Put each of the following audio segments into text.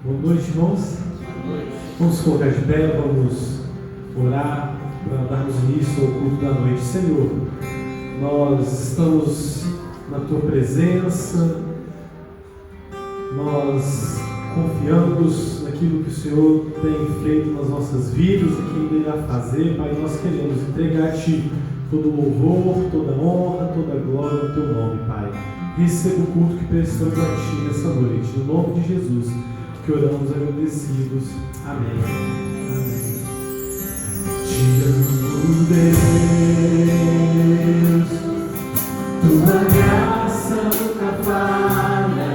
Boa noite, irmãos. Vamos colocar de pé, vamos orar para darmos início ao culto da noite. Senhor, nós estamos na Tua presença, nós confiamos naquilo que o Senhor tem feito nas nossas vidas e que ainda irá fazer. Pai, nós queremos entregar a Ti todo o louvor, toda a honra, toda a glória ao Teu nome, Pai. Receba o culto que prestamos a Ti nessa noite, no nome de Jesus, que oramos agradecidos. Amém. Amém. Te amo, Deus, Tua graça nunca falha.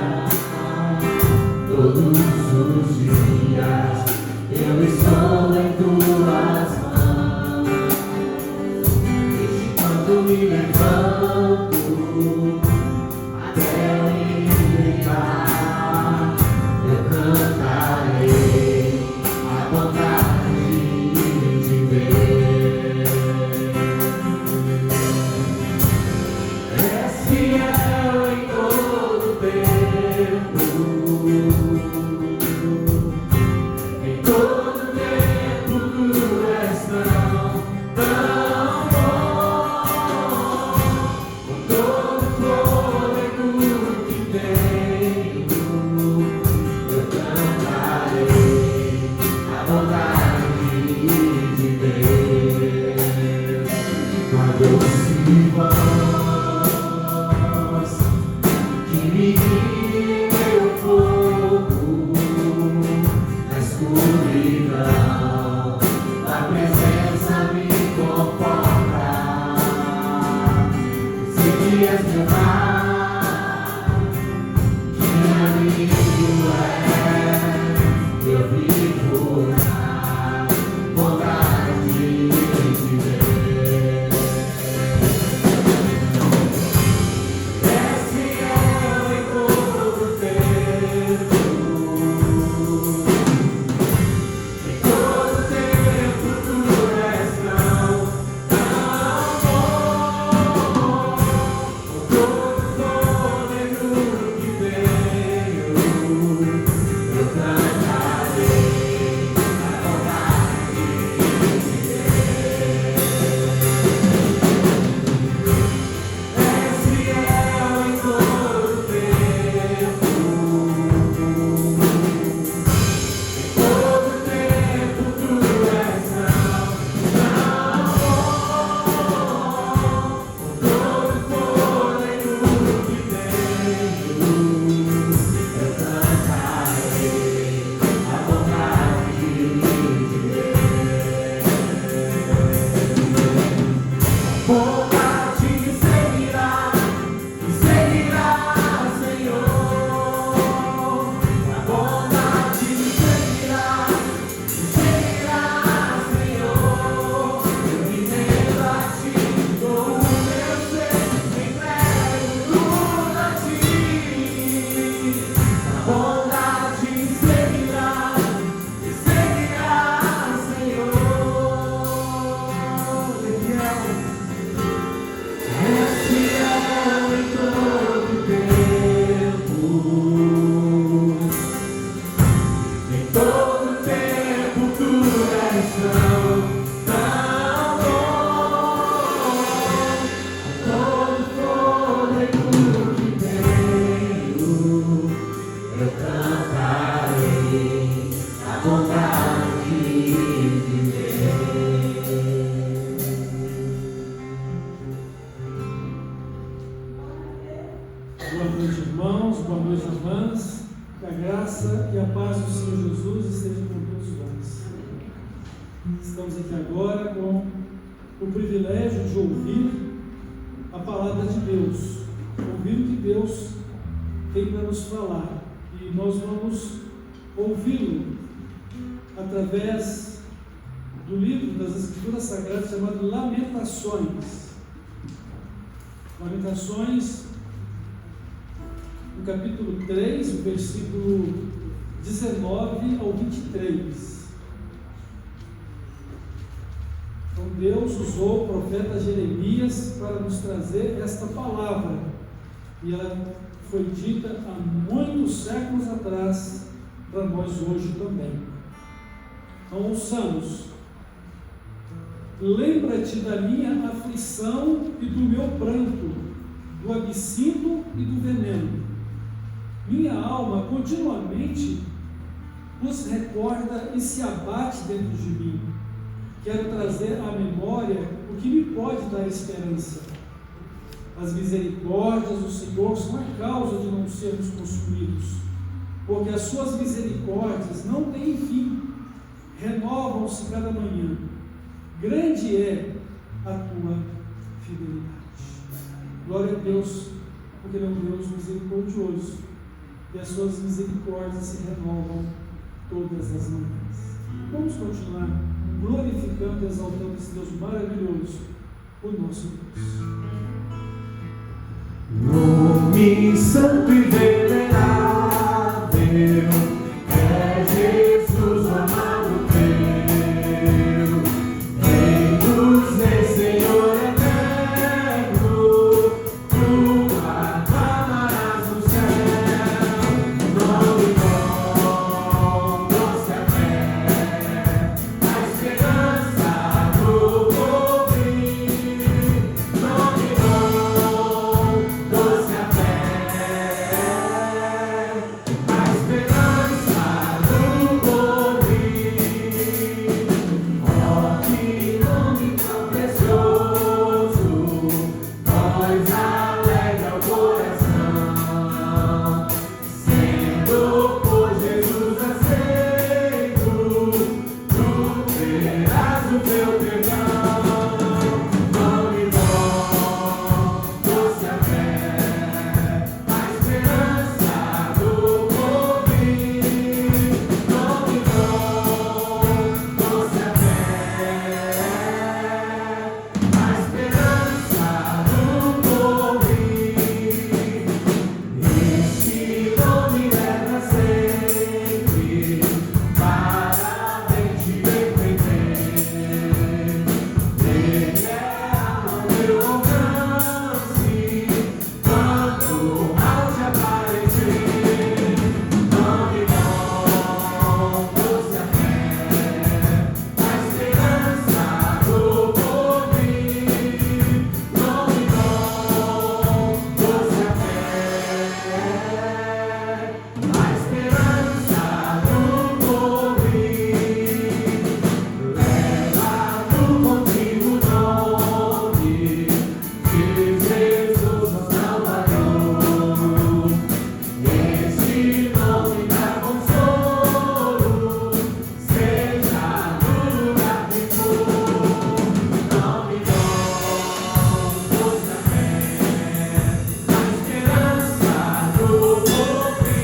Todos os dias eu estou em Tuas mãos. Desde quando me levanto até me deitar, eu cantarei a bondade de Deus. És fiel em todo tempo, em todo tempo Tu és tão bom. Com todo fôlego que tenho, eu cantarei a bondade de Deus. Tua doce voz que me guia em meu fogo, na escuridão, a presença me conforta. Sei que és meu Pai, que amigo és, eu vivo na bondade de Deus. És fiel em todo tempo, em todo tempo Tu és tão bom. Com todo fôlego que tenho, eu cantarei a bondade de Deus. És fiel em todo tempo, em todo tempo Tu és tão bom. Com todo fôlego que tenho, eu cantarei a bondade de Deus. Bondade me seguirá, Senhor. A bondade me seguirá, Senhor. Eu me rendo a Ti, dou o meu ser, entrego tudo a Ti. A bondade me seguirá, Senhor. És fiel em todo tempo, em todo tempo Tu és tão bom. Com todo fôlego que tenho, eu cantarei a bondade de Deus. Boa noite, irmãos, boa noite, irmãs. Que a graça e a paz do Senhor Jesus estejam com todos nós. Estamos aqui agora com o privilégio de ouvir a palavra de Deus, ouvir o que Deus tem para nos falar. E nós vamos ouvi-lo através do livro das Escrituras Sagradas chamado Lamentações. Lamentações, no capítulo 3, o versículo 19 ao 23. Então Deus usou o profeta Jeremias para nos trazer esta palavra, e ela foi dita há muitos séculos atrás, para nós hoje também. Então, ouçamos. Lembra-te da minha aflição e do meu pranto, do absinto e do veneno. Minha alma continuamente nos recorda e se abate dentro de mim. Quero trazer à memória o que me pode dar esperança. As misericórdias do Senhor são a causa de não sermos consumidos, porque as suas misericórdias não têm fim, renovam-se cada manhã. Grande é a tua fidelidade. Glória a Deus, porque Ele é um Deus misericordioso, e as suas misericórdias se renovam todas as manhãs. Vamos continuar glorificando e exaltando esse Deus maravilhoso, o nosso Deus. Nome santo e venerável é Jesus, o amado teu, Rei dos Reis, Senhor eterno, tu aclamarás no céu. Nome bom, doce a fé, a esperança do porvir. Nome bom, doce a fé, a esperança do porvir. Oh, que nome tão precioso, pois alegra o coração, sendo por Jesus aceito, tu terás o teu perdão. Nome bom, doce a fé, a esperança do porvir. Nome bom, doce a fé, a esperança do porvir. Este nome leva sempre para bem te defender. Ele é ao meu alcance quando o mal te aparecer. Nome bom, doce a fé, a esperança do porvir. Nome bom, doce a fé, a esperança do porvir. Leva contigo o nome de Jesus, o Salvador. Esse nome dá consolo, seja no lugar que for. Nome bom, doce a fé, a esperança do porvir.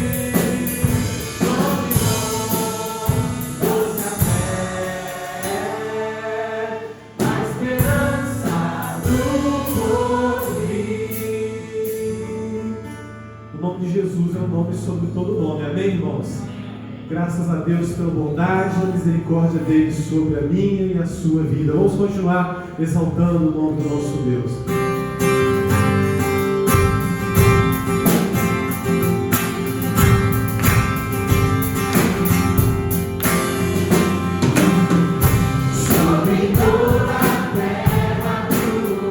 Nome bom, doce a fé, a esperança do porvir. O nome de Jesus é um nome sobre todo nome, amém, irmãos? Graças a Deus pela bondade e a misericórdia dele sobre a minha e a sua vida. Vamos continuar exaltando o nome do nosso Deus. Sobre toda a terra tu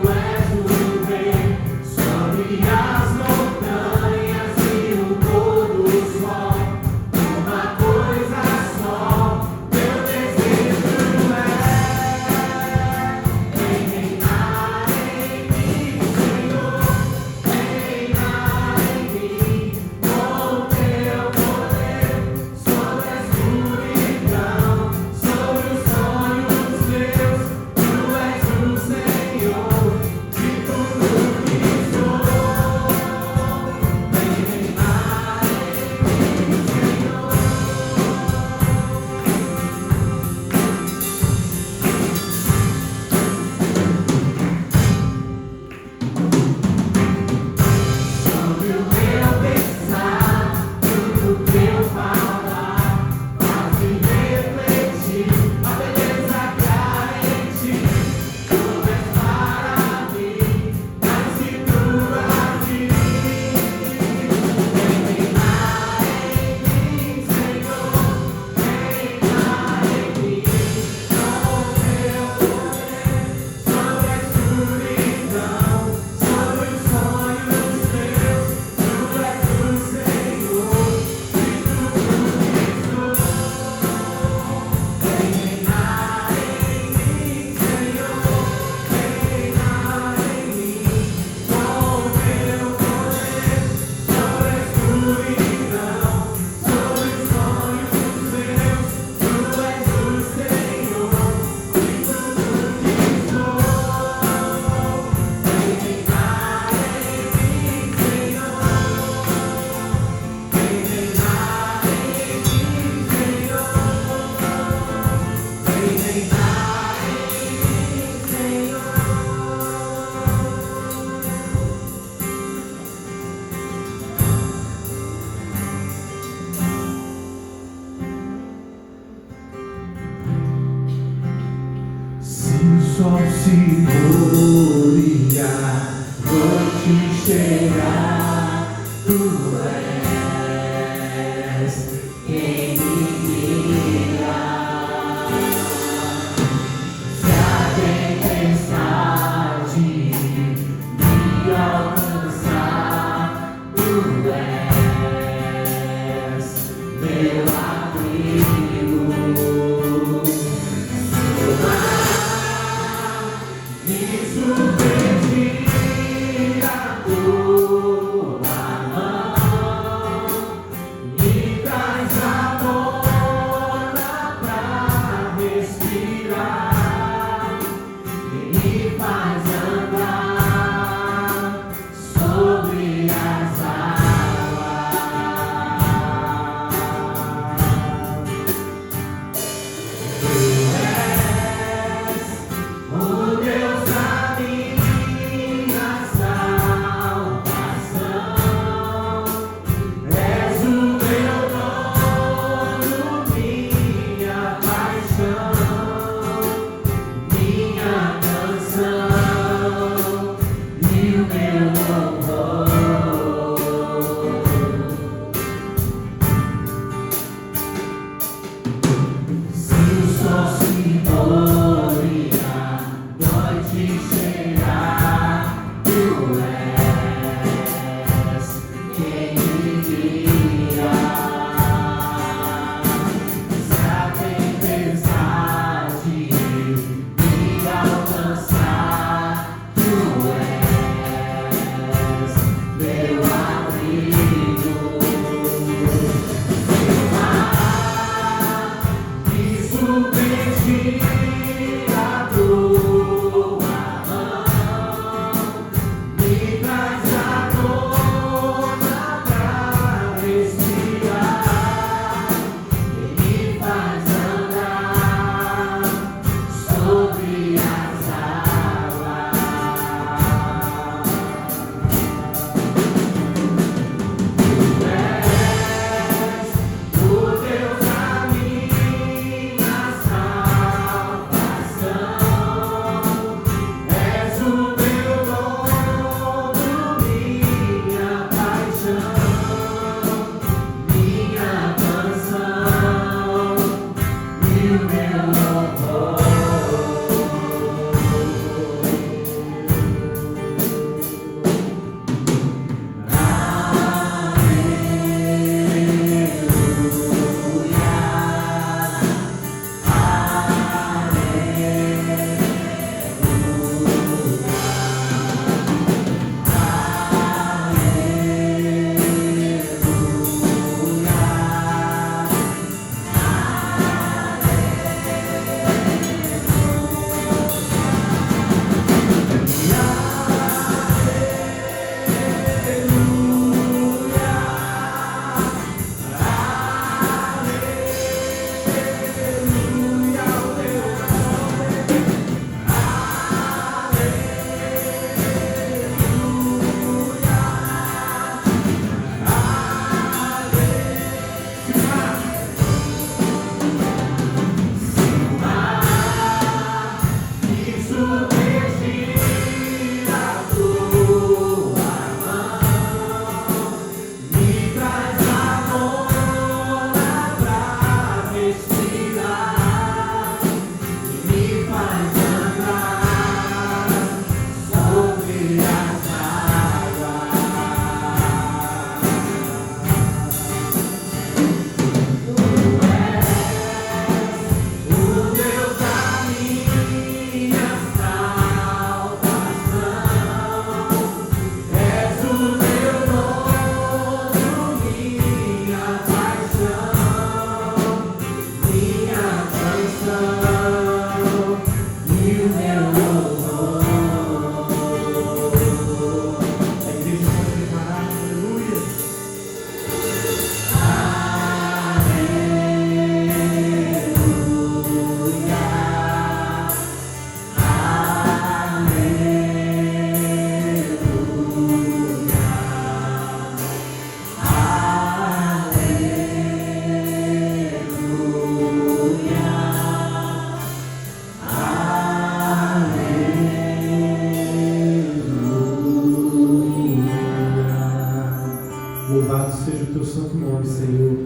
és o rei, sobre as montanhas e o pôr do sol. Uma coisa só, teu desejo é reinar em mim. Ó Senhoria, vou te chegar, tu és quem me guia. Se a tempestade me alcançar, tu és meu abrigo. Me submergir a tua mão, me traz a borda pra respirar e me faz andar sobre as águas. Senhor.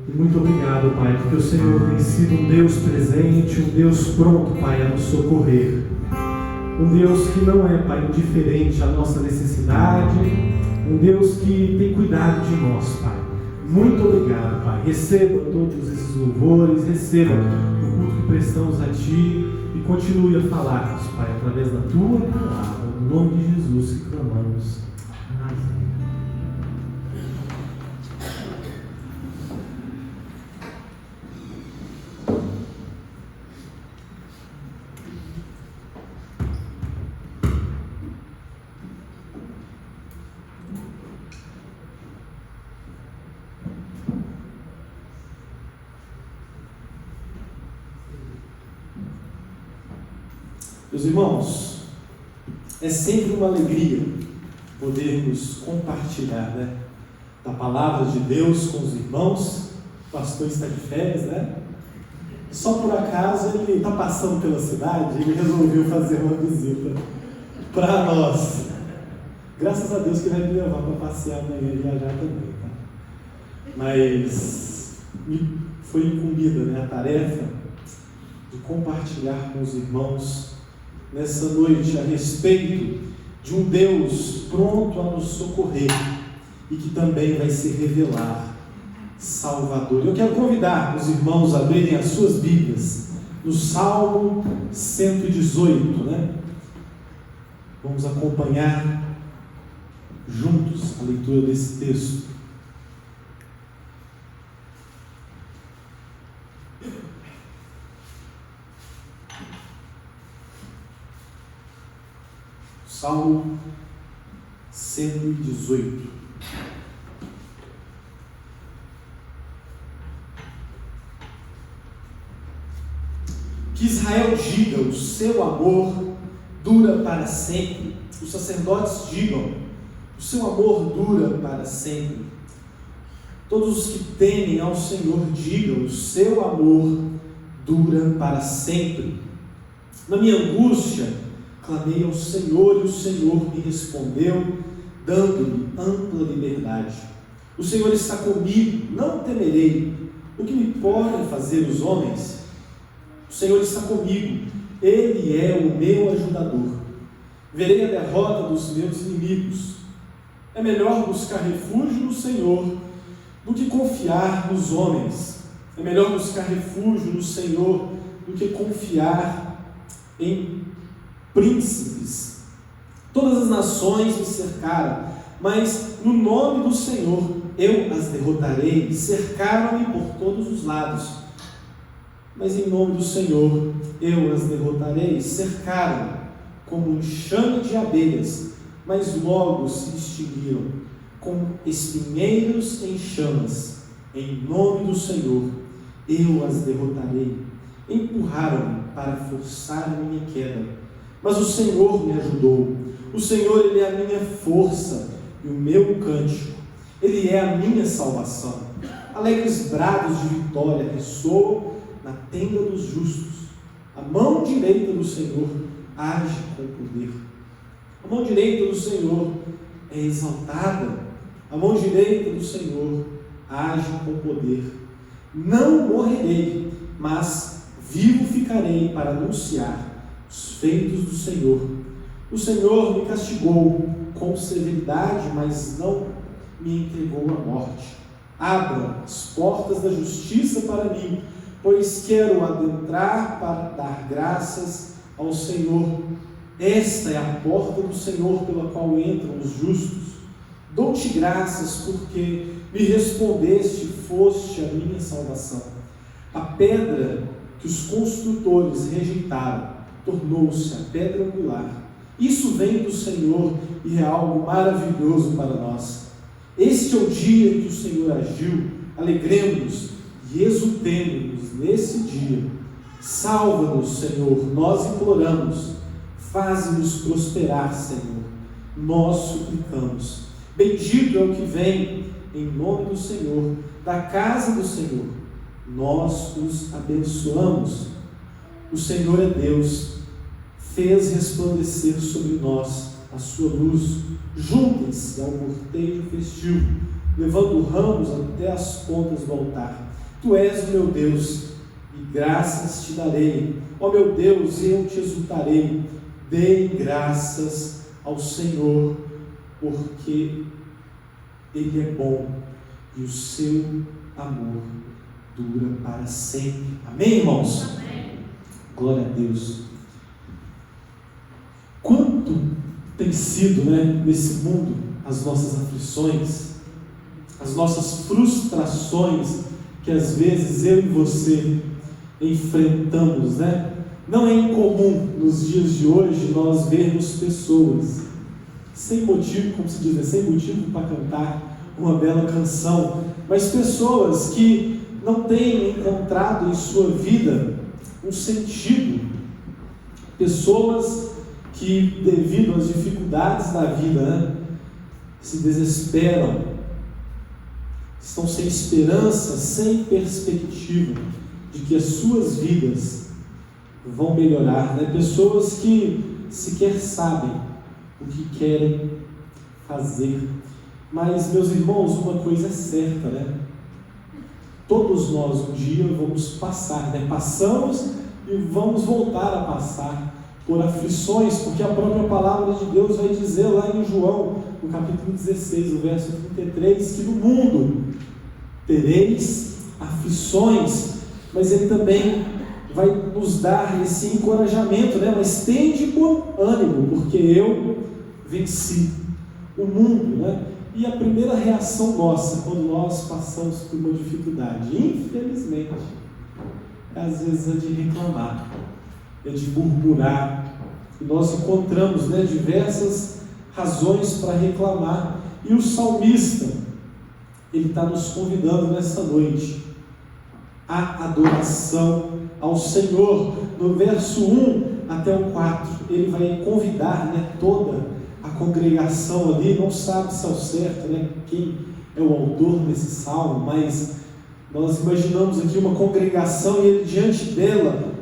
E muito obrigado, Pai, porque o Senhor tem sido um Deus presente, um Deus pronto, Pai, a nos socorrer. Um Deus que não é, Pai, indiferente à nossa necessidade, um Deus que tem cuidado de nós, Pai. Muito obrigado, Pai. Receba todos esses louvores, receba o culto que prestamos a Ti e continue a falar-nos, Pai, através da Tua palavra. No nome de Jesus que clamamos. Amém. Meus irmãos, é sempre uma alegria podermos compartilhar, da palavra de Deus com os irmãos. O pastor está de férias, Só por acaso ele está passando pela cidade e ele resolveu fazer uma visita para nós. Graças a Deus que vai me levar para passear amanhã e viajar também, tá? Mas me foi incumbida, a tarefa de compartilhar com os irmãos nessa noite a respeito de um Deus pronto a nos socorrer e que também vai se revelar Salvador. Eu quero convidar os irmãos a abrirem as suas Bíblias no Salmo 118, Vamos acompanhar juntos a leitura desse texto. Salmo 118. Que Israel diga: o seu amor dura para sempre. Os sacerdotes digam: o seu amor dura para sempre. Todos os que temem ao Senhor digam: o seu amor dura para sempre. Na minha angústia clamei ao Senhor e o Senhor me respondeu, dando-me ampla liberdade. O Senhor está comigo, não temerei. O que me podem fazer os homens? O Senhor está comigo, Ele é o meu ajudador. Verei a derrota dos meus inimigos. É melhor buscar refúgio no Senhor do que confiar nos homens. É melhor buscar refúgio no Senhor do que confiar em príncipes. Todas as nações me cercaram, mas no nome do Senhor eu as derrotarei. Cercaram-me por todos os lados, mas em nome do Senhor eu as derrotarei. Cercaram como um enxame de abelhas, mas logo se extinguiram como espinheiros em chamas. Em nome do Senhor eu as derrotarei. Empurraram-me para forçar a minha queda, mas o Senhor me ajudou. O Senhor, Ele é a minha força e o meu cântico. Ele é a minha salvação. Alegres brados de vitória ressoam na tenda dos justos. A mão direita do Senhor age com poder. A mão direita do Senhor é exaltada. A mão direita do Senhor age com poder. Não morrerei, mas vivo ficarei para anunciar os feitos do Senhor. O Senhor me castigou com severidade, mas não me entregou à morte. Abra as portas da justiça para mim, pois quero adentrar para dar graças ao Senhor. Esta é a porta do Senhor pela qual entram os justos. Dou-te graças porque me respondeste e foste a minha salvação. A pedra que os construtores rejeitaram tornou-se a pedra angular. Isso vem do Senhor e é algo maravilhoso para nós. Este é o dia em que o Senhor agiu. Alegremos-nos e exultemos nesse dia. Salva-nos, Senhor, nós imploramos. Faze-nos prosperar, Senhor, nós suplicamos. Bendito é o que vem em nome do Senhor, da casa do Senhor. Nós os abençoamos. O Senhor é Deus, fez resplandecer sobre nós a sua luz. Juntem-se ao cortejo festivo, levando ramos até as pontas do altar. Tu és o meu Deus, e graças te darei. Ó meu Deus, eu te exultarei. Dei graças ao Senhor, porque Ele é bom, e o seu amor dura para sempre. Amém, irmãos? Amém. Glória a Deus. Quanto tem sido, nesse mundo, as nossas aflições, as nossas frustrações, que às vezes eu e você enfrentamos, Não é incomum nos dias de hoje nós vermos pessoas sem motivo, como se diz, sem motivo para cantar uma bela canção, mas pessoas que não têm encontrado em sua vida um sentido, pessoas que, devido às dificuldades da vida, se desesperam, estão sem esperança, sem perspectiva de que as suas vidas vão melhorar, pessoas que sequer sabem o que querem fazer. Mas, meus irmãos, uma coisa é certa, todos nós um dia vamos passar, passamos e vamos voltar a passar por aflições, porque a própria palavra de Deus vai dizer lá em João, no capítulo 16, o verso 33, que no mundo tereis aflições, mas Ele também vai nos dar esse encorajamento, mas tende por ânimo, porque eu venci o mundo, E a primeira reação nossa, quando nós passamos por uma dificuldade, infelizmente, às vezes é de reclamar, é de murmurar, e nós encontramos, diversas razões para reclamar, e o salmista, ele está nos convidando nessa noite à adoração ao Senhor. No verso 1 até o 4, ele vai convidar, toda a congregação ali, não sabe se é o certo, quem é o autor desse salmo, mas nós imaginamos aqui uma congregação e ele diante dela,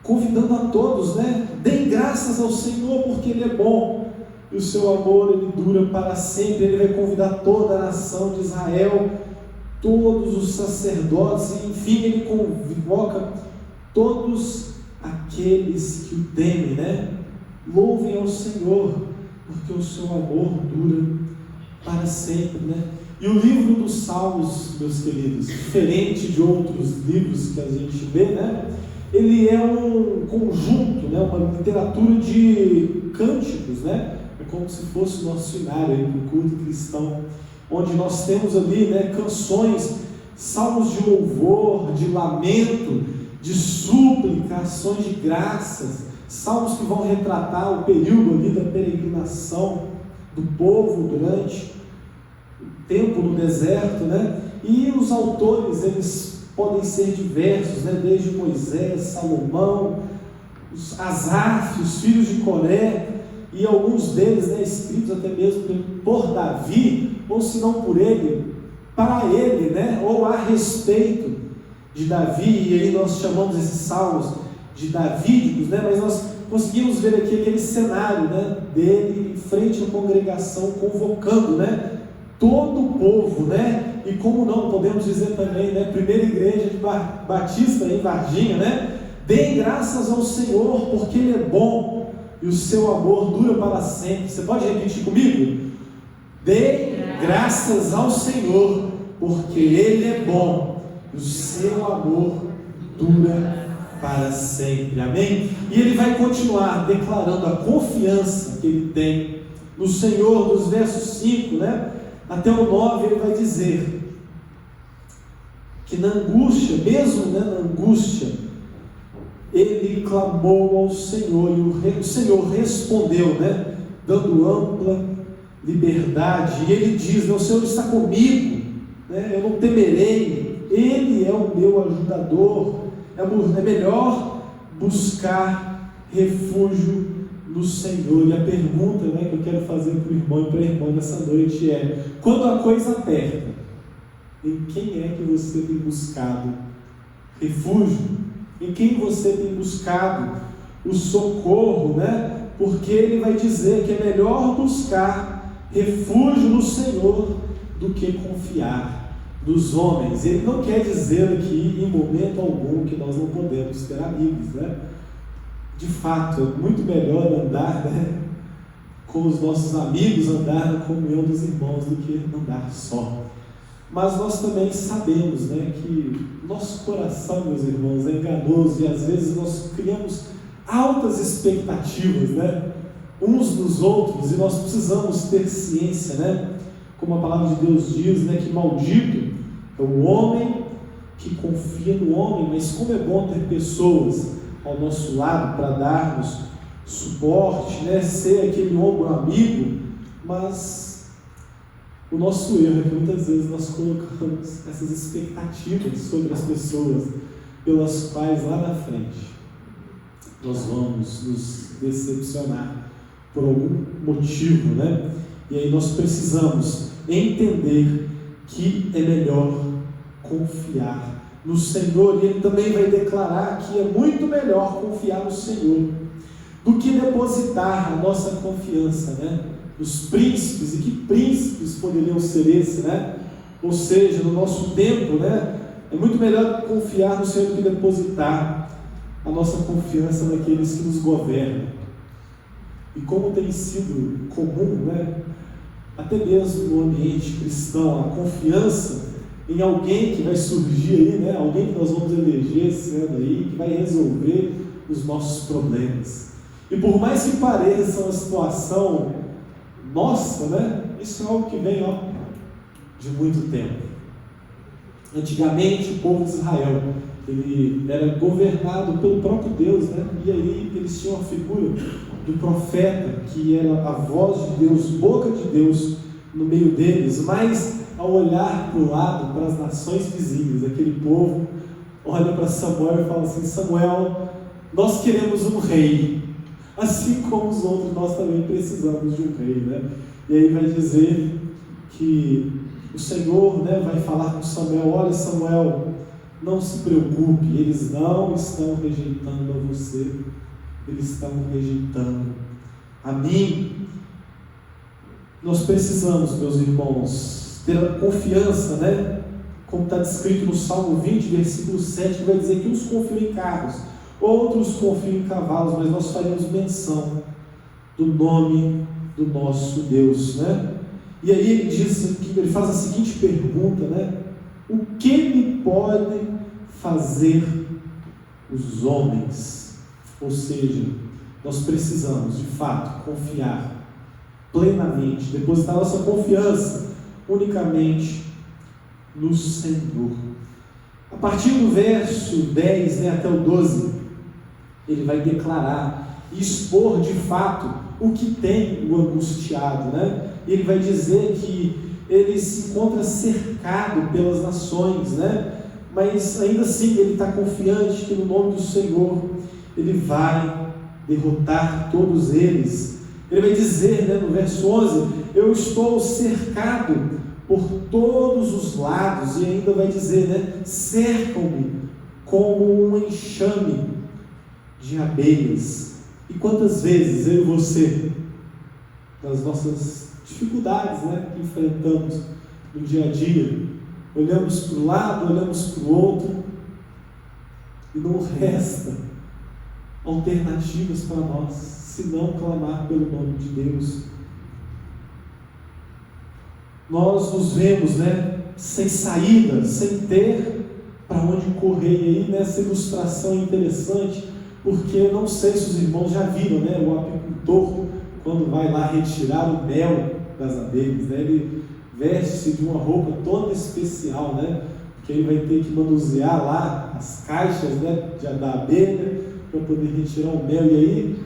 convidando a todos, deem graças ao Senhor porque Ele é bom, e o seu amor, Ele dura para sempre. Ele vai convidar toda a nação de Israel, todos os sacerdotes, e enfim, Ele convoca todos aqueles que o temem, louvem ao Senhor, porque o seu amor dura para sempre, E o livro dos Salmos, meus queridos, diferente de outros livros que a gente lê, ele é um conjunto, uma literatura de cânticos, é como se fosse o nosso cenário do culto cristão, onde nós temos ali, canções, salmos de louvor, de lamento, de súplica, ações de graças, salmos que vão retratar o período ali da peregrinação do povo durante o tempo no deserto, e os autores, eles podem ser diversos, desde Moisés, Salomão, Asaf, os filhos de Coré, e alguns deles, escritos até mesmo por Davi, ou se não por ele, para ele, ou a respeito de Davi, e aí nós chamamos esses salmos de davídicos, mas nós conseguimos ver aqui aquele cenário, dele em frente à congregação, convocando, todo o povo, e como não, podemos dizer também, primeira igreja de Batista em Varginha, deem graças ao Senhor, porque Ele é bom, e o seu amor dura para sempre. Você pode repetir comigo? Deem graças ao Senhor, porque Ele é bom, e o seu amor dura para sempre. Amém? E ele vai continuar declarando a confiança que ele tem no Senhor, dos versos 5, até o 9, ele vai dizer que na angústia, mesmo na angústia, ele clamou ao Senhor, e o Senhor respondeu, dando ampla liberdade, e ele diz, o Senhor está comigo, eu não temerei, Ele é o meu ajudador. É melhor buscar refúgio no Senhor. E a pergunta, que eu quero fazer para o irmão e para a irmã nessa noite é: quando a coisa aperta, em quem é que você tem buscado refúgio? Em quem você tem buscado o socorro, Porque ele vai dizer que é melhor buscar refúgio no Senhor do que confiar nos homens. Ele não quer dizer aqui, em momento algum, que nós não podemos ter amigos, né? De fato, é muito melhor andar, né, com os nossos amigos, andar na comunhão dos irmãos, do que andar só. Mas nós também sabemos, né, que nosso coração, meus irmãos, é enganoso, e às vezes nós criamos altas expectativas, né, uns nos outros, e nós precisamos ter ciência, né, como a palavra de Deus diz, né, que maldito é o homem que confia no homem. Mas como é bom ter pessoas ao nosso lado para darmos suporte, né, ser aquele ombro amigo. Mas o nosso erro é que muitas vezes nós colocamos essas expectativas sobre as pessoas pelas quais lá na frente nós vamos nos decepcionar por algum motivo, né? E aí nós precisamos entender que é melhor confiar no Senhor, e Ele também vai declarar que é muito melhor confiar no Senhor do que depositar a nossa confiança, né, nos príncipes. E que príncipes poderiam ser esses, né? Ou seja, no nosso tempo, né, é muito melhor confiar no Senhor do que depositar a nossa confiança naqueles que nos governam. E como tem sido comum, né, até mesmo no ambiente cristão, a confiança em alguém que vai surgir aí, né, alguém que nós vamos eleger sendo aí, que vai resolver os nossos problemas. E por mais que pareça uma situação nossa, né, isso é algo que vem de muito tempo. Antigamente, o povo de Israel, ele era governado pelo próprio Deus, né, e aí eles tinham a figura do profeta, que era a voz de Deus, boca de Deus no meio deles. Mas ao olhar para o lado, para as nações vizinhas, aquele povo olha para Samuel e fala assim: Samuel, nós queremos um rei, assim como os outros, nós também precisamos de um rei, né? E aí vai dizer que o Senhor, né, vai falar com Samuel: olha, Samuel, não se preocupe, eles não estão rejeitando a você, eles estão rejeitando a mim. Nós precisamos, meus irmãos, ter a confiança, né, como está descrito no Salmo 20, versículo 7, que vai dizer que uns confiam em carros, outros confiam em cavalos, mas nós faremos menção do nome do nosso Deus, né? E aí ele diz, ele faz a seguinte pergunta, né: o que me podem fazer os homens? Ou seja, nós precisamos de fato confiar plenamente, depositar nossa confiança unicamente no Senhor. A partir do verso 10, né, até o 12, ele vai declarar e expor de fato o que tem o angustiado, né? Ele vai dizer que ele se encontra cercado pelas nações, né? Mas ainda assim ele está confiante que no nome do Senhor ele vai derrotar todos eles. Ele vai dizer, né, no verso 11: eu estou cercado por todos os lados. E ainda vai dizer, né, cercam-me como um enxame de abelhas. E quantas vezes eu e você, nas nossas dificuldades, né, que enfrentamos no dia a dia, olhamos para o lado, olhamos para o outro, e não resta alternativas para nós, senão clamar pelo nome de Deus. Nós nos vemos, né, sem saída, sem ter para onde correr. E aí nessa ilustração é interessante, porque eu não sei se os irmãos já viram, né, o apicultor, quando vai lá retirar o mel das abelhas, né, ele veste-se de uma roupa toda especial, né, porque ele vai ter que manusear lá as caixas, né, da abelha, para poder retirar o mel. E aí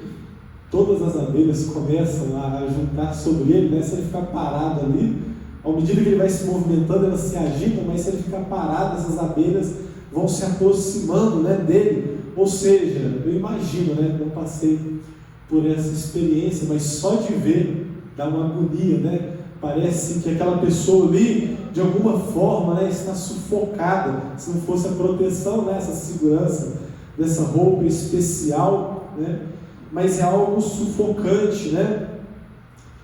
todas as abelhas começam a juntar sobre ele, né, se ele ficar parado ali, à medida que ele vai se movimentando, elas se agitam, mas se ele ficar parado, essas abelhas vão se aproximando, né, dele. Ou seja, eu imagino, né, eu passei por essa experiência, mas só de ver dá uma agonia, né? Parece que aquela pessoa ali, de alguma forma, né, está sufocada, se não fosse a proteção, né, essa segurança dessa roupa especial, né? Mas é algo sufocante, né?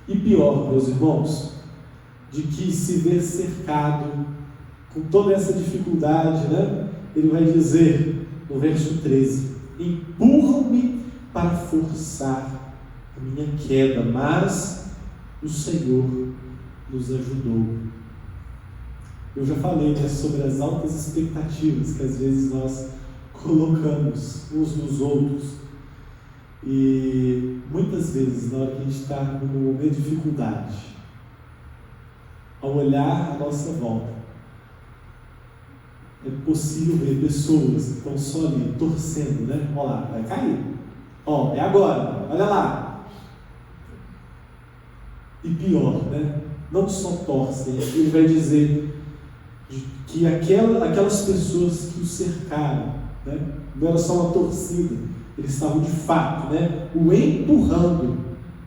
E pior, meus irmãos, de que se vê cercado com toda essa dificuldade, né? Ele vai dizer no verso 13: empurram-me para forçar a minha queda, mas o Senhor nos ajudou. Eu já falei, né, sobre as altas expectativas que às vezes nós colocamos uns nos outros, e muitas vezes na hora que a gente está num momento de dificuldade, ao olhar à nossa volta, é possível ver pessoas que estão só ali torcendo, né? Olha lá, vai cair, ó, é agora, olha lá. E pior, né? Não só torcem, ele vai dizer que aquelas pessoas que o cercaram, né? Não era só uma torcida, eles estavam de fato, né, o empurrando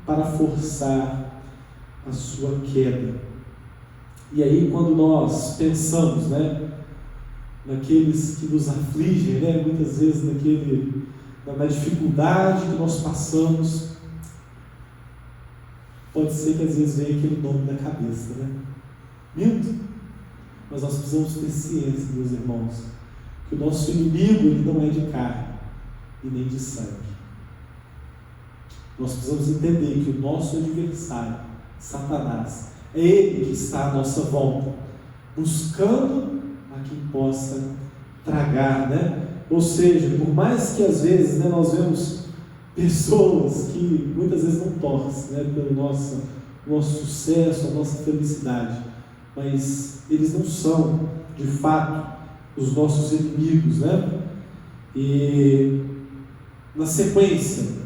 para forçar a sua queda. E aí, quando nós pensamos, né, naqueles que nos afligem, né, muitas vezes na dificuldade que nós passamos, pode ser que às vezes venha aquele nome na cabeça, né? Minto, mas nós precisamos ter ciência, meus irmãos, que o nosso inimigo ele não é de carne e nem de sangue. Nós precisamos entender que o nosso adversário, Satanás, é ele que está à nossa volta, buscando a quem possa tragar, né? Ou seja, por mais que às vezes, né, nós vemos pessoas que muitas vezes não torcem, né, pelo nosso sucesso, a nossa felicidade, mas eles não são de fato os nossos inimigos, né? E na sequência,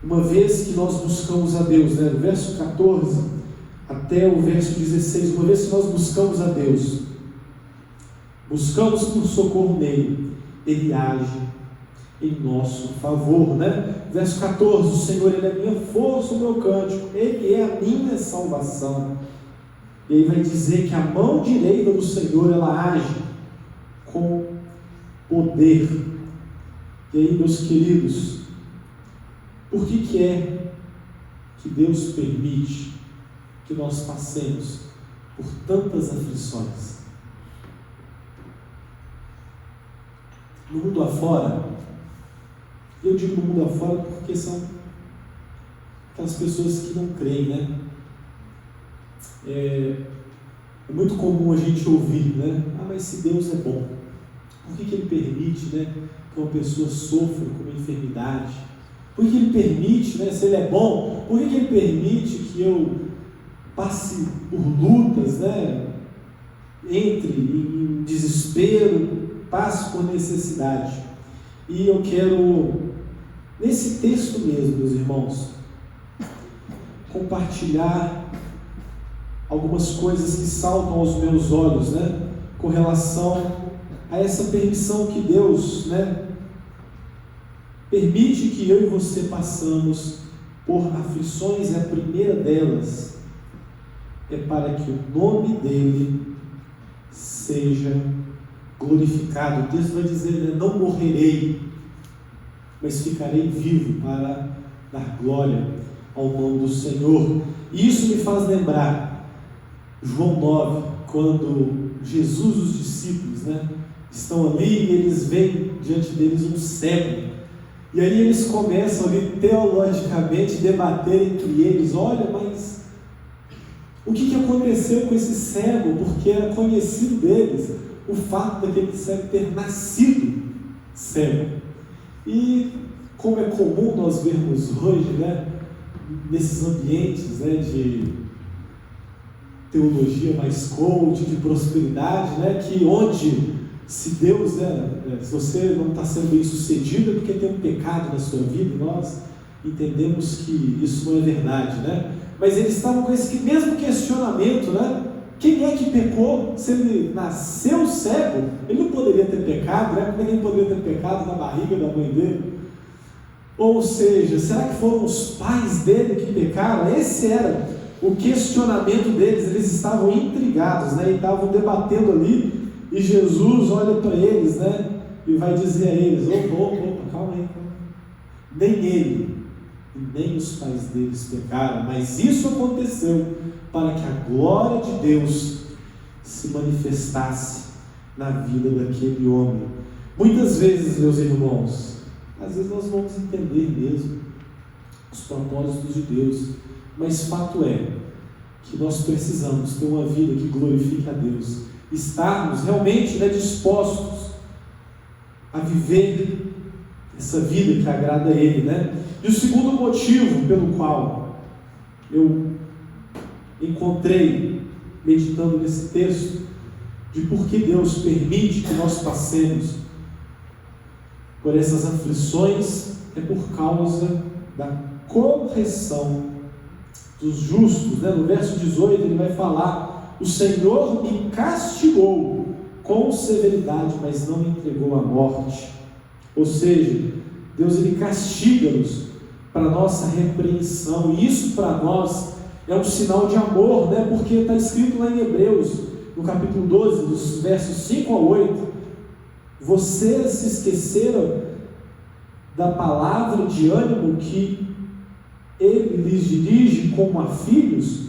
uma vez que nós buscamos a Deus, né, do verso 14 até o verso 16, uma vez que nós buscamos a Deus, buscamos por socorro nele, ele age em nosso favor, né? Verso 14, o Senhor, ele é a minha força, o meu cântico, ele é a minha salvação. E aí vai dizer que a mão direita do Senhor, ela age com poder. E aí, meus queridos, por que é que Deus permite que nós passemos por tantas aflições? No mundo afora, eu digo no mundo afora porque são aquelas pessoas que não creem, né? É muito comum a gente ouvir, né? Ah, mas se Deus é bom, por que Ele permite, né, que uma pessoa sofra com uma enfermidade? Por que Ele permite, né, se Ele é bom, por que Ele permite que eu passe por lutas, né? Entre em desespero, passe por necessidade? E eu quero, nesse texto mesmo, meus irmãos, compartilhar algumas coisas que saltam aos meus olhos, né, com relação a essa permissão que Deus, né, permite que eu e você passamos por aflições. E a primeira delas é para que o nome dele seja glorificado. O texto vai dizer, né, não morrerei, mas ficarei vivo para dar glória ao nome do Senhor. E isso me faz lembrar João 9, quando Jesus e os discípulos, né, estão ali e eles veem diante deles um cego. E aí eles começam ali teologicamente debater entre eles: olha, mas o que aconteceu com esse cego? Porque era conhecido deles o fato daquele cego ter nascido cego. E como é comum nós vermos hoje, né, nesses ambientes, né, de teologia mais coach, de prosperidade, né, que onde se Deus, né, se você não está sendo bem sucedido é porque tem um pecado na sua vida, e nós entendemos que isso não é verdade, né? Mas eles estavam com esse mesmo questionamento, né? Quem é que pecou? Se ele nasceu cego, ele não poderia ter pecado, né? Como é que ele poderia ter pecado na barriga da mãe dele? Ou seja, será que foram os pais dele que pecaram? Esse era o questionamento deles. Eles estavam intrigados, né? E estavam debatendo ali, e Jesus olha para eles, né? E vai dizer a eles: opa, calma aí. Nem ele, e nem os pais deles pecaram, mas isso aconteceu para que a glória de Deus se manifestasse na vida daquele homem. Muitas vezes, meus irmãos, às vezes nós vamos entender mesmo os propósitos de Deus, mas fato é que nós precisamos ter uma vida que glorifique a Deus, estarmos realmente dispostos a viver essa vida que agrada a Ele, E o segundo motivo pelo qual eu encontrei, meditando nesse texto, de por que Deus permite que nós passemos por essas aflições, é por causa da correção dos justos. No verso 18 ele vai falar: o Senhor me castigou com severidade, mas não me entregou à morte. Ou seja, Deus ele castiga-nos para nossa repreensão, e isso para nós é um sinal de amor, porque está escrito lá em Hebreus, no capítulo 12, dos versos 5 a 8, vocês se esqueceram da palavra de ânimo que Ele lhes dirige como a filhos?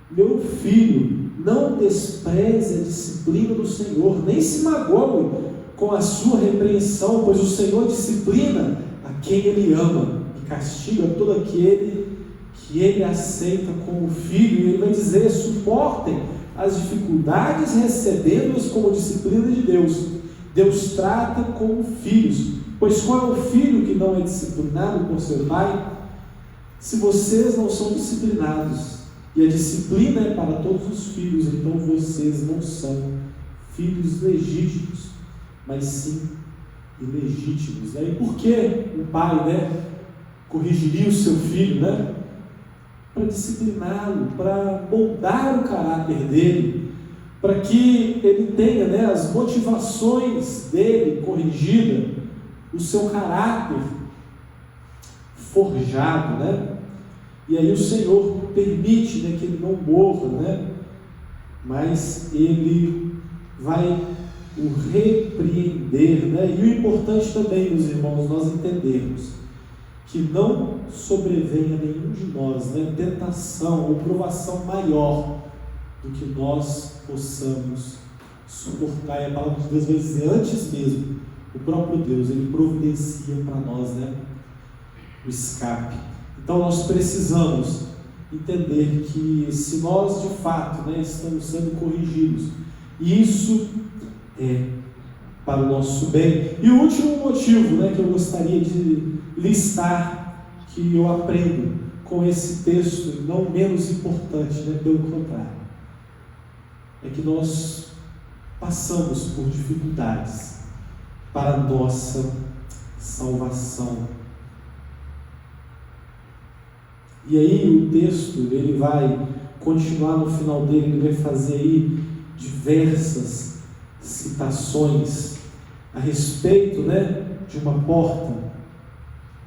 Meu filho, não despreze a disciplina do Senhor, nem se magoe com a sua repreensão, pois o Senhor disciplina a quem Ele ama e castiga todo aquele que Ele aceita como filho. E Ele vai dizer: suportem as dificuldades, recebendo-as como disciplina de Deus. Deus trata como filhos, pois qual é o filho que não é disciplinado por seu pai? Se vocês não são disciplinados, e a disciplina é para todos os filhos, então vocês não são filhos legítimos, mas sim ilegítimos. E por que o pai corrigiria o seu filho? Para discipliná-lo, para moldar o caráter dele, para que ele tenha as motivações dele corrigidas, o seu caráter forjado, E aí o Senhor permite que ele não morra, mas ele vai o repreender, E o importante também, meus irmãos, nós entendermos que não sobrevenha a nenhum de nós tentação ou provação maior do que nós possamos suportar. E a palavra de Deus vai dizer: antes mesmo, o próprio Deus, Ele providencia para nós o escape. Então nós precisamos entender que se nós de fato estamos sendo corrigidos, isso é para o nosso bem. E o último motivo que eu gostaria de listar, que eu aprendo com esse texto, não menos importante, pelo contrário, é que nós passamos por dificuldades para a nossa salvação. E aí o texto ele vai continuar no final dele, ele vai fazer aí diversas citações a respeito de uma porta,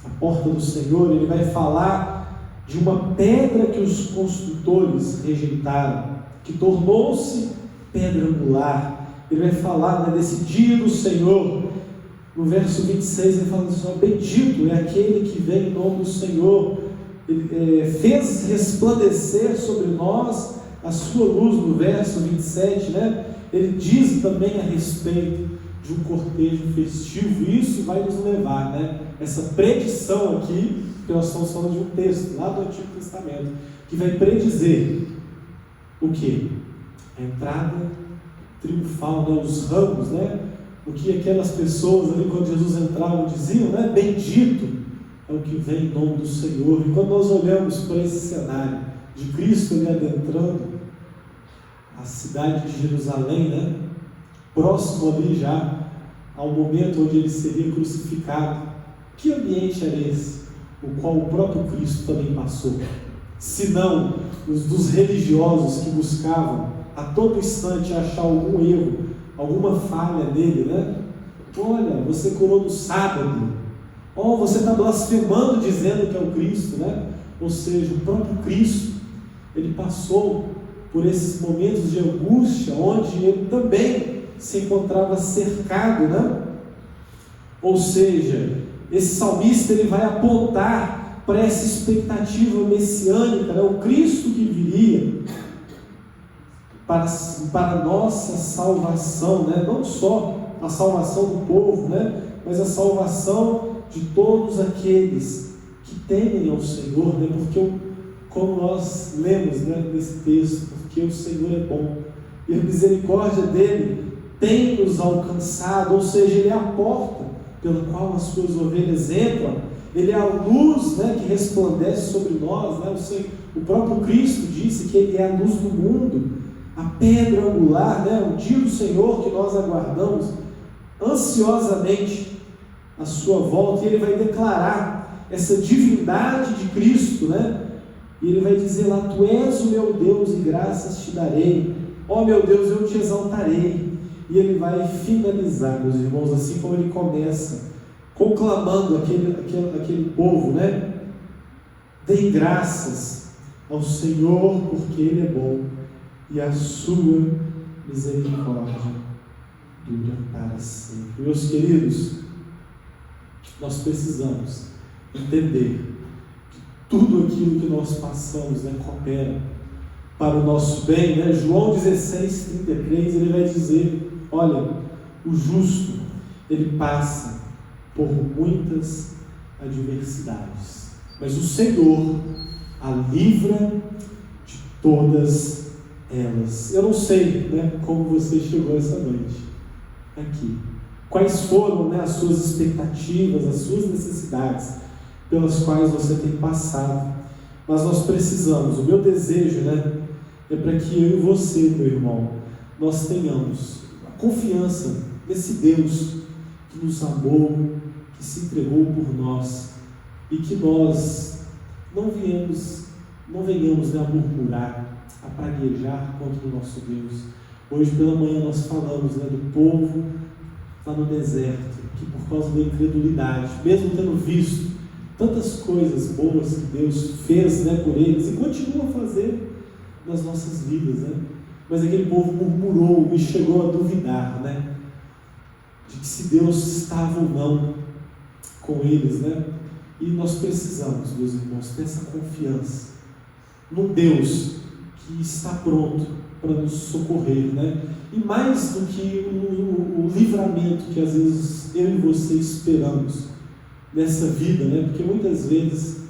a porta do Senhor. Ele vai falar de uma pedra que os construtores rejeitaram, que tornou-se pedra angular. Ele vai falar desse dia do Senhor. No verso 26 ele fala assim: bendito é aquele que vem em nome do Senhor. Ele fez resplandecer sobre nós a sua luz. No verso 27, ele diz também a respeito de um cortejo festivo. E isso vai nos levar, essa predição aqui, que nós estamos falando de um texto lá do Antigo Testamento, que vai predizer o quê? A entrada triunfal, os ramos, o que aquelas pessoas ali, quando Jesus entrava, diziam, bendito é o que vem em nome do Senhor. E quando nós olhamos para esse cenário de Cristo ali adentrando a cidade de Jerusalém, próximo ali já ao momento onde ele seria crucificado, que ambiente era esse? O qual o próprio Cristo também passou, se não os dos religiosos que buscavam a todo instante achar algum erro, alguma falha nele, Olha, você curou no sábado, você está blasfemando dizendo que é o Cristo, Ou seja, o próprio Cristo, ele passou por esses momentos de angústia, onde ele também se encontrava cercado, Ou seja, esse salmista ele vai apontar para essa expectativa messiânica, né? O Cristo que viria para a nossa salvação, né? Não só a salvação do povo, né? Mas a salvação de todos aqueles que temem ao Senhor, né? Porque, como nós lemos, né, nesse texto, porque o Senhor é bom e a misericórdia dele tem nos alcançado, ou seja, ele é a porta pela qual as suas ovelhas entram, ele é a luz, né, que resplandece sobre nós, né? O próprio Cristo disse que ele é a luz do mundo, a pedra angular, né? O dia do Senhor que nós aguardamos ansiosamente a sua volta, e ele vai declarar essa divindade de Cristo, né? E ele vai dizer lá: tu és o meu Deus e graças te darei, ó meu Deus, eu te exaltarei. E ele vai finalizar, meus irmãos, assim como ele começa, conclamando aquele povo, né? Deem graças ao Senhor, porque ele é bom e a sua misericórdia dura para sempre. Meus queridos, nós precisamos entender que tudo aquilo que nós passamos, né, coopera para o nosso bem, né? João 16:33, ele vai dizer: olha, o justo, ele passa por muitas adversidades, mas o Senhor a livra de todas elas. Eu não sei, né, como você chegou essa noite aqui, quais foram, né, as suas expectativas, as suas necessidades pelas quais você tem passado, mas nós precisamos, o meu desejo, né, é para que eu e você, meu irmão, nós tenhamos a confiança nesse Deus que nos amou, que se entregou por nós, e que nós não venhamos, né, a murmurar, a praguejar contra o nosso Deus. Hoje pela manhã nós falamos, né, do povo lá no deserto, que por causa da incredulidade, mesmo tendo visto tantas coisas boas que Deus fez, né, por eles, e continua a fazer nas nossas vidas, né? Mas aquele povo murmurou e chegou a duvidar, né, de que se Deus estava ou não com eles, né? E nós precisamos, meus irmãos, ter essa confiança num Deus que está pronto para nos socorrer, né? E mais do que o livramento que às vezes eu e você esperamos nessa vida, né? Porque muitas vezes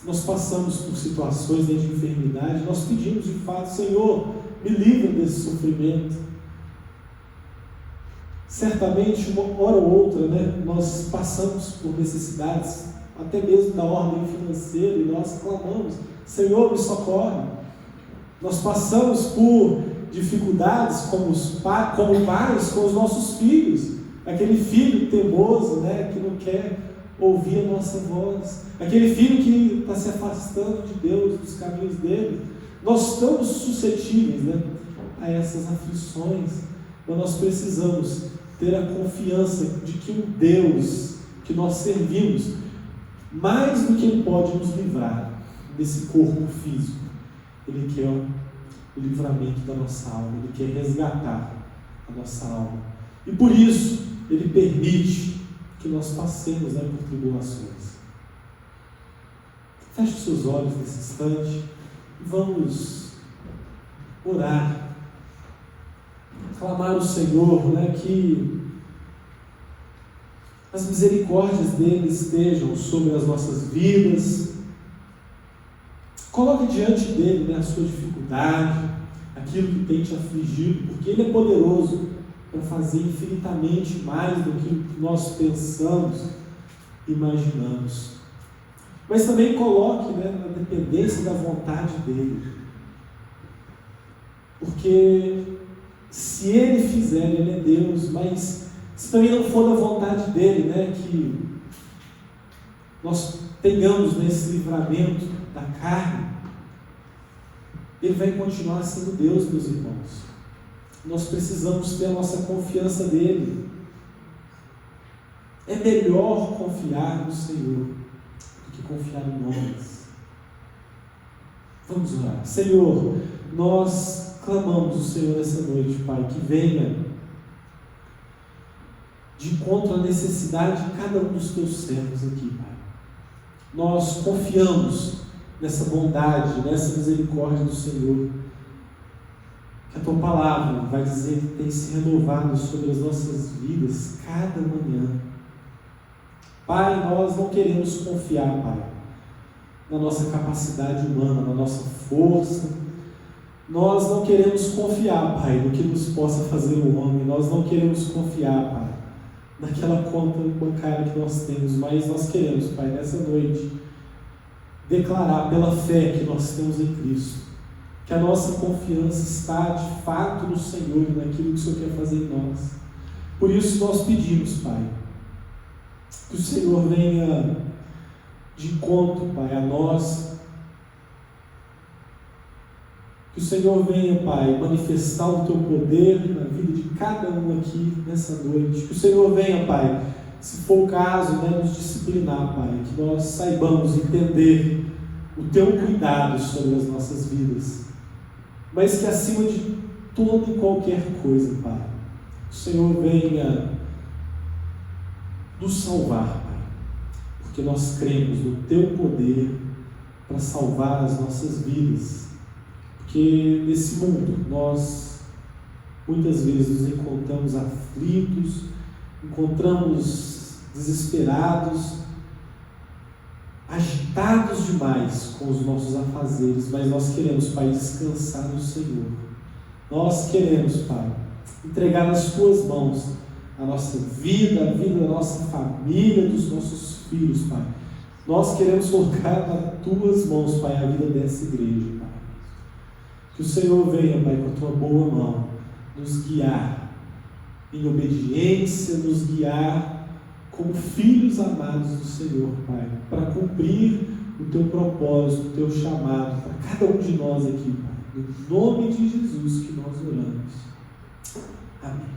nós passamos por situações de enfermidade, nós pedimos de fato: Senhor, me livra desse sofrimento. Certamente, uma hora ou outra, né, nós passamos por necessidades, até mesmo da ordem financeira, e nós clamamos: Senhor, me socorre. Nós passamos por dificuldades como pais com os nossos filhos, aquele filho teimoso, né, que não quer ouvir a nossa voz, aquele filho que está se afastando de Deus, dos caminhos dele. Nós estamos suscetíveis, né, a essas aflições, mas nós precisamos ter a confiança de que o Deus que nós servimos, mais do que Ele pode nos livrar desse corpo físico, Ele quer o livramento da nossa alma, Ele quer resgatar a nossa alma, e por isso Ele permite que nós passemos, né, por tribulações. Feche os seus olhos nesse instante e vamos orar, clamar ao Senhor, né, que as misericórdias dele estejam sobre as nossas vidas. Coloque diante dele, né, a sua dificuldade, aquilo que tem te afligido, porque ele é poderoso para fazer infinitamente mais do que nós pensamos, imaginamos. Mas também coloque, né, na dependência da vontade dele, porque se ele fizer, ele é Deus, mas se também não for da vontade dele, né, que nós tenhamos nesse livramento da carne, ele vai continuar sendo Deus, meus irmãos. Nós precisamos ter a nossa confiança nele. É melhor confiar no Senhor do que confiar em nós. Vamos orar. Senhor, nós clamamos o Senhor essa noite, Pai, que venha de encontro à necessidade de cada um dos teus servos aqui, Pai. Nós confiamos nessa bondade, nessa misericórdia do Senhor, que a Tua Palavra vai dizer que tem se renovado sobre as nossas vidas cada manhã. Pai, nós não queremos confiar, Pai, na nossa capacidade humana, na nossa força. Nós não queremos confiar, Pai, no que nos possa fazer o homem. Nós não queremos confiar, Pai, naquela conta bancária que nós temos, mas nós queremos, Pai, nessa noite, declarar pela fé que nós temos em Cristo, que a nossa confiança está de fato no Senhor e naquilo que o Senhor quer fazer em nós. Por isso nós pedimos, Pai, que o Senhor venha de encontro, Pai, a nós. Que o Senhor venha, Pai, manifestar o Teu poder na vida de cada um aqui nessa noite. Que o Senhor venha, Pai, se for o caso, nos disciplinar, Pai. Que nós saibamos entender o Teu cuidado sobre as nossas vidas. Mas que acima de toda e qualquer coisa, Pai, o Senhor venha nos salvar, Pai, porque nós cremos no Teu poder para salvar as nossas vidas, porque nesse mundo nós muitas vezes nos encontramos aflitos, encontramos desesperados, agitados demais com os nossos afazeres, mas nós queremos, Pai, descansar no Senhor. Nós queremos, Pai, entregar nas Tuas mãos a nossa vida, a vida da nossa família, dos nossos filhos, Pai. Nós queremos colocar nas Tuas mãos, Pai, a vida dessa igreja, Pai. Que o Senhor venha, Pai, com a Tua boa mão, nos guiar em obediência, nos guiar como filhos amados do Senhor, Pai, para cumprir o Teu propósito, o Teu chamado para cada um de nós aqui, Pai. No nome de Jesus que nós oramos. Amém.